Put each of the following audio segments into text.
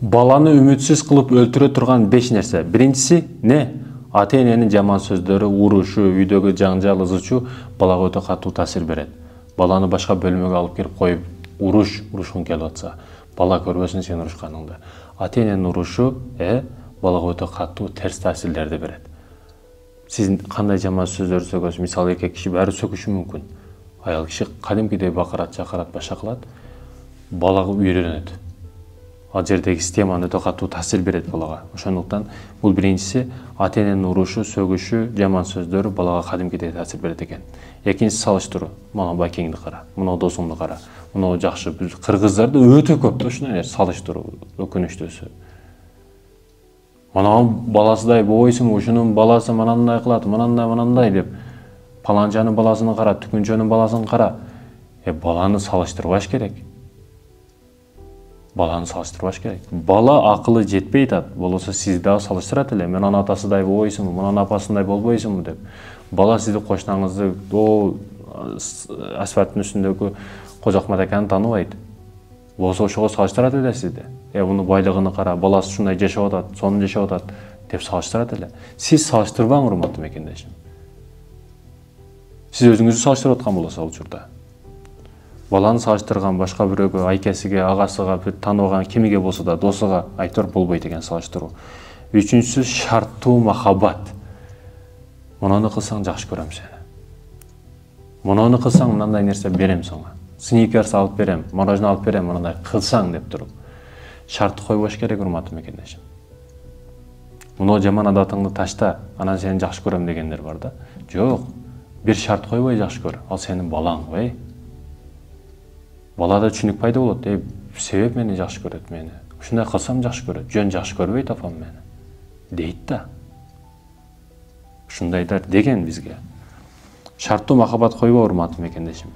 Баланы үмітсіз қылып өлтіре тұрған 5 нәрсе. Биринчиси не? Ата-эненин жаман сөздөрү, урушу, үйдөгү жаңжал, ызычуу балага өтө катуу таасир берет. Баланы башка бөлмөгө алып келип коюп, урушкун келип атса, бала көрбөсүн сен урушканыңды. Ата-эненин урушу балага өтө катуу терс таасирлерди берет. Сиз кандай жаман сөздөр сөйлөсөңүз, мисалы эркек киши баары сөкүшү мүмкүн. Аял киши кадимкидей бакырат, чакырат, баша кылат, балага үйрөнөт. Ал жердеги системаны өтө катуу таасир берет балага. Ошондуктан бул биринчиси ата-эненин урушу, сөгүшү, жаман сөздөрү балага кадимкидей таасир берет экен. Экинчиси салыштыруу. Мына бакеңди кара, мына досуңду кара, мына жакшы. Биз кыргыздарда өтө көп ушундай нерсе салыштыруу, өкүнүчтүүсү. Мына баласыдай бойсуң, ушунун баласы мынандай кылат, мынандай деп. Паланчанын баласын кара, түкүнчөнүн баласын кара. Баланы салыштырбаш керек. Баланы салыштырбаш керек. Бала акылы жетпей атат. Болосо сиз дагы салыштырат эле. Мен анын атасыдай болбойсуңбу, мунун апасындай болбойсуңбу деп. Бала сизди кошунаңызды, асфальттын үстүндөгү Кожокмат аканы тааныбайт. Болсо ошого салыштырат эле сизди. Муну байлыгын кара, баласы ушундай жашап атат, сонун жашап атат деп салыштырат эле. Сиз салыштырбаң, урматтуу мекендешим. Сиз өзүңүздү салыштырып аткан болосуз ал учурда. Баланы салыштырган башка бирөөгө, айкесиге, агасыга, бир тааныбаган кимиге болсо да досуга айтор болбойт экен салыштыруу. Үчүнчүсү шарттуу махаббат. Муну кылсаң жакшы көрөм сени. Муну кылсаң мындай нерсе берем сага. Сникерс алып берем, мороженое алып берем, мындай кылсаң деп туруп. Шарт койбош керек, урматтуу мекендешим. Муну жаман адатыңды ташта, анан сени жакшы көрөм дегендер бар да. Жок. Бир шарт койбой жакшы көр. Ал сенин балаң, Балада түшүнүк пайда болот. Себеп мени жакшы көрөт мени. Ушундай кылсам жакшы көрөт. Жөн жакшы көрбөйт апам мени. Дейт да. Ушундайдар деген бизге. Шарттуу махаббат койбо, урматтуу мекендешим.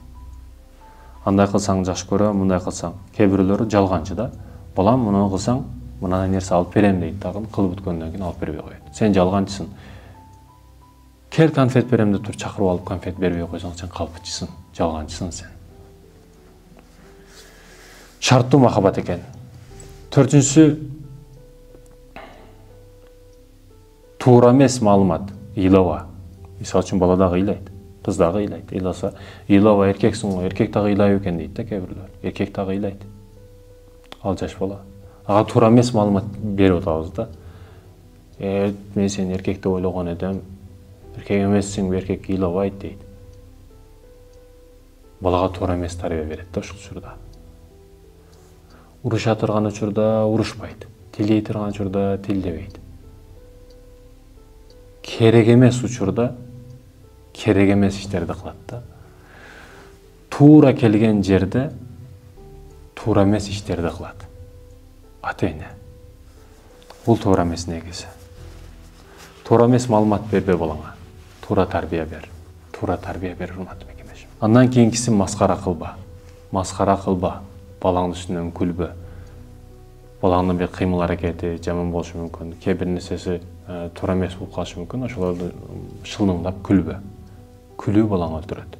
Андай кылсаң жакшы көрөм, мындай кылсаң. Кээ бирөөлөрү жалганчы да. Балам муну кылсаң, мындай нерсе алып берем дейт дагы, кылып бүткөндөн кийин алып бербей коет. Сен жалганчысың. Кел конфет берем деп туруп чакырып алып конфет бербей койсоң, сен калпытчысың, жалганчысың сен. Шарттуу махаббат экен. Төртүнчүсү туура эмес маалымат, ыйлаба. Мисалы үчүн бала дагы ыйлайт, кыз дагы ыйлайт. Ыйласа, ыйлаба, эркексиң го, эркек дагы ыйлайбы экен дейт да кээ бирлер. Эркек дагы ыйлайт. Ал жаш бала. Ага туура эмес маалымат берип атабыз да. Мен сени эркек деп ойлогон эдем. Эркек эмессиңби, эркек ыйлабайт дейт. Балага туура эмес тарбия берет да ушул учурда. Уруша турган учурда урушпайт. Тилдей турган учурда тилдебейт. Керек эмес учурда керек эмес иштерди кылат да. Туура келген жерде туура эмес иштерди кылат. Ата-эне. Бул туура эмес негизи. Туура эмес маалымат бербе балаңа. Туура тарбия бер. Туура тарбия бер, урматтуу мекендешим. Андан кийинкиси маскара кылба. Маскара кылба. Балаңдын үстүнөн күлбө. Балаңдын бир кыймыл аракети жаман болушу мүмкүн. Кээ бир нерсеси туура эмес болуп калышы мүмкүн. Ошолорду шылыңдап күлбө. Күлүү балаңы өлтүрөт.